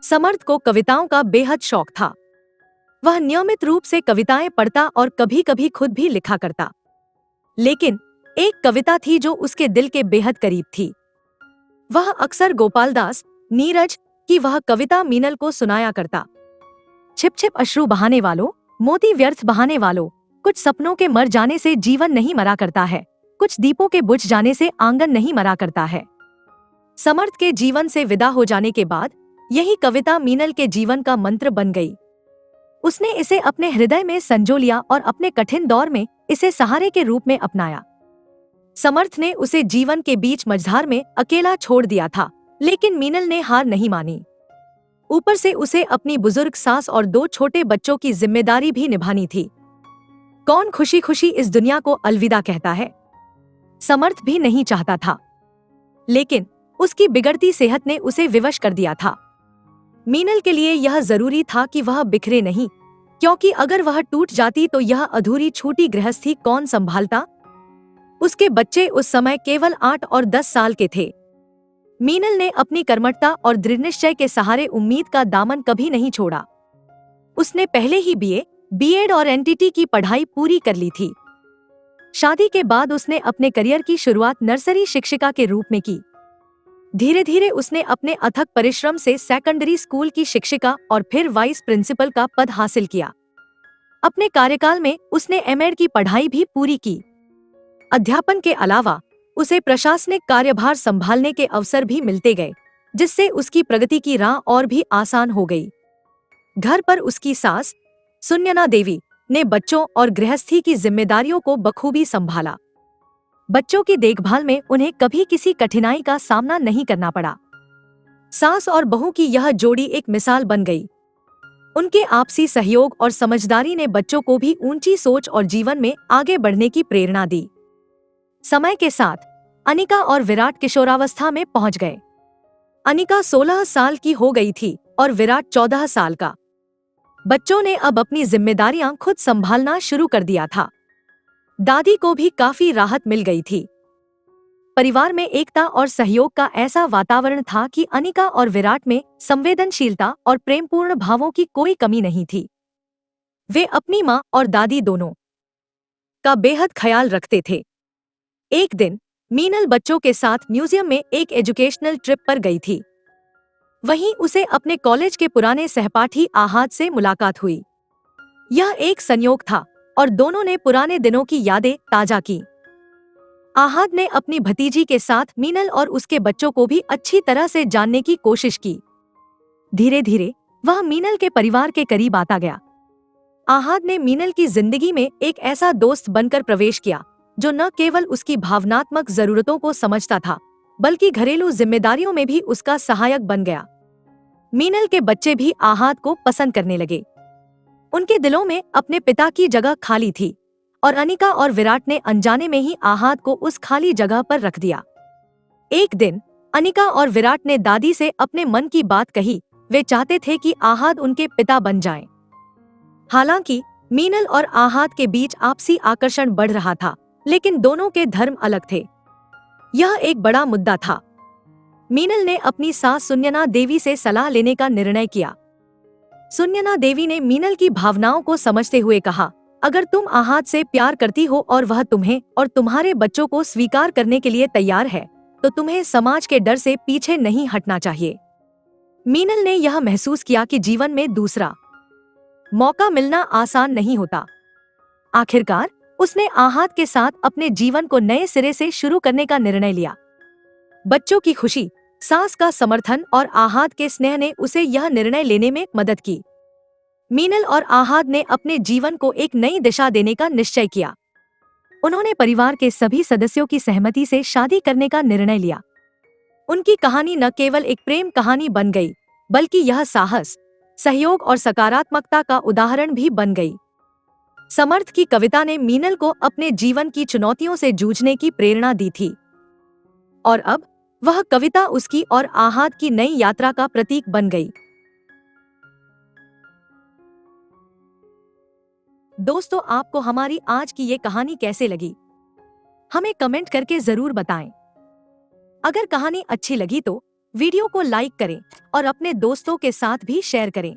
समर्थ को कविताओं का बेहद शौक था। वह नियमित रूप से कविताएं पढ़ता और कभी कभी खुद भी लिखा करता। लेकिन एक कविता थी जो उसके दिल के बेहद करीब थी। वह अक्सर गोपालदास, नीरज की वह कविता मीनल को सुनाया करता। छिप छिप अश्रु बहाने वालों, मोती व्यर्थ बहाने वालों, कुछ सपनों के मर जाने से जीवन नहीं मरा करता है, कुछ दीपों के बुझ जाने से आंगन नहीं मरा करता है। समर्थ के जीवन से विदा हो जाने के बाद यही कविता मीनल के जीवन का मंत्र बन गई। उसने इसे अपने हृदय में संजो लिया और अपने कठिन दौर में इसे सहारे के रूप में अपनाया। समर्थ ने उसे जीवन के बीच मझधार में अकेला छोड़ दिया था, लेकिन मीनल ने हार नहीं मानी। ऊपर से उसे अपनी बुजुर्ग सास और 2 छोटे बच्चों की जिम्मेदारी भी निभानी थी। कौन खुशी खुशी इस दुनिया को अलविदा कहता है? समर्थ भी नहीं चाहता था, लेकिन उसकी बिगड़ती सेहत ने उसे विवश कर दिया था। मीनल के लिए यह जरूरी था कि वह बिखरे नहीं, क्योंकि अगर वह टूट जाती तो यह अधूरी छूटी गृहस्थी कौन संभालता? उसके बच्चे उस समय केवल 8 और 10 साल के थे। मीनल ने अपनी कर्मठता और दृढ़निश्चय के सहारे उम्मीद का दामन कभी नहीं छोड़ा। उसने पहले ही बीए, बीएड और एनटीटी की पढ़ाई पूरी कर ली थी। शादी के बाद उसने अपने करियर की शुरुआत नर्सरी शिक्षिका के रूप में की। धीरे धीरे उसने अपने अथक परिश्रम से सेकेंडरी स्कूल की शिक्षिका और फिर वाइस प्रिंसिपल का पद हासिल किया। अपने कार्यकाल में उसने एमएड की पढ़ाई भी पूरी की। अध्यापन के अलावा उसे प्रशासनिक कार्यभार संभालने के अवसर भी मिलते गए, जिससे उसकी प्रगति की राह और भी आसान हो गई। घर पर उसकी सास सुन्यना देवी ने बच्चों और गृहस्थी की जिम्मेदारियों को बखूबी संभाला। बच्चों की देखभाल में उन्हें कभी किसी कठिनाई का सामना नहीं करना पड़ा। सास और बहू की यह जोड़ी एक मिसाल बन गई। उनके आपसी सहयोग और समझदारी ने बच्चों को भी ऊंची सोच और जीवन में आगे बढ़ने की प्रेरणा दी। समय के साथ अनिका और विराट किशोरावस्था में पहुंच गए। अनिका 16 साल की हो गई थी और विराट 14 साल का। बच्चों ने अब अपनी जिम्मेदारियां खुद संभालना शुरू कर दिया था। दादी को भी काफी राहत मिल गई थी। परिवार में एकता और सहयोग का ऐसा वातावरण था कि अनिका और विराट में संवेदनशीलता और प्रेमपूर्ण भावों की कोई कमी नहीं थी। वे अपनी माँ और दादी दोनों का बेहद ख्याल रखते थे। एक दिन मीनल बच्चों के साथ म्यूजियम में एक एजुकेशनल ट्रिप पर गई थी। वहीं उसे अपने कॉलेज के पुराने सहपाठी आहाद से मुलाकात हुई। यह एक संयोग था और दोनों ने पुराने दिनों की यादें ताजा की। आहाद ने अपनी भतीजी के साथ मीनल और उसके बच्चों को भी अच्छी तरह से जानने की कोशिश की। धीरे धीरे वह मीनल के परिवार के करीब आता गया। आहाद ने मीनल की जिंदगी में एक ऐसा दोस्त बनकर प्रवेश किया जो न केवल उसकी भावनात्मक जरूरतों को समझता था, बल्कि घरेलू जिम्मेदारियों में भी उसका सहायक बन गया। मीनल के बच्चे भी आहाद को पसंद करने लगे। उनके दिलों में अपने पिता की जगह खाली थी और अनिका और विराट ने अनजाने में ही आहाद को उस खाली जगह पर रख दिया। एक दिन अनिका और विराट ने दादी से अपने मन की बात कही। वे चाहते थे कि आहाद उनके पिता बन जाएं। हालांकि मीनल और आहाद के बीच आपसी आकर्षण बढ़ रहा था, लेकिन दोनों के धर्म अलग थे। यह एक बड़ा मुद्दा था। मीनल ने अपनी सास सुन्यना देवी से सलाह लेने का निर्णय किया। सुन्यना देवी ने मीनल की भावनाओं को समझते हुए कहा, अगर तुम आहाद से प्यार करती हो और वह तुम्हें और तुम्हारे बच्चों को स्वीकार करने के लिए तैयार है, तो तुम्हें समाज के डर से पीछे नहीं हटना चाहिए। मीनल ने यह महसूस किया कि जीवन में दूसरा मौका मिलना आसान नहीं होता। आखिरकार उसने आहाद के साथ अपने जीवन को नए सिरे से शुरू करने का निर्णय लिया। बच्चों की खुशी, सास का समर्थन और आहाद के स्नेह ने उसे यह निर्णय लेने में मदद की। मीनल और आहाद ने अपने जीवन को एक नई दिशा देने का निश्चय किया। उन्होंने परिवार के सभी सदस्यों की सहमति से शादी करने का निर्णय लिया। उनकी कहानी न केवल एक प्रेम कहानी बन गई, बल्कि यह साहस, सहयोग और सकारात्मकता का उदाहरण भी बन गई। समर्थ की कविता ने मीनल को अपने जीवन की चुनौतियों से जूझने की प्रेरणा दी थी, और अब वह कविता उसकी और आहाद की नई यात्रा का प्रतीक बन गई। दोस्तों, आपको हमारी आज की ये कहानी कैसे लगी? हमें कमेंट करके जरूर बताएं। अगर कहानी अच्छी लगी तो वीडियो को लाइक करें और अपने दोस्तों के साथ भी शेयर करें।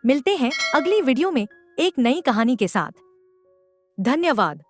मिलते हैं अगली वीडियो में एक नई कहानी के साथ। धन्यवाद।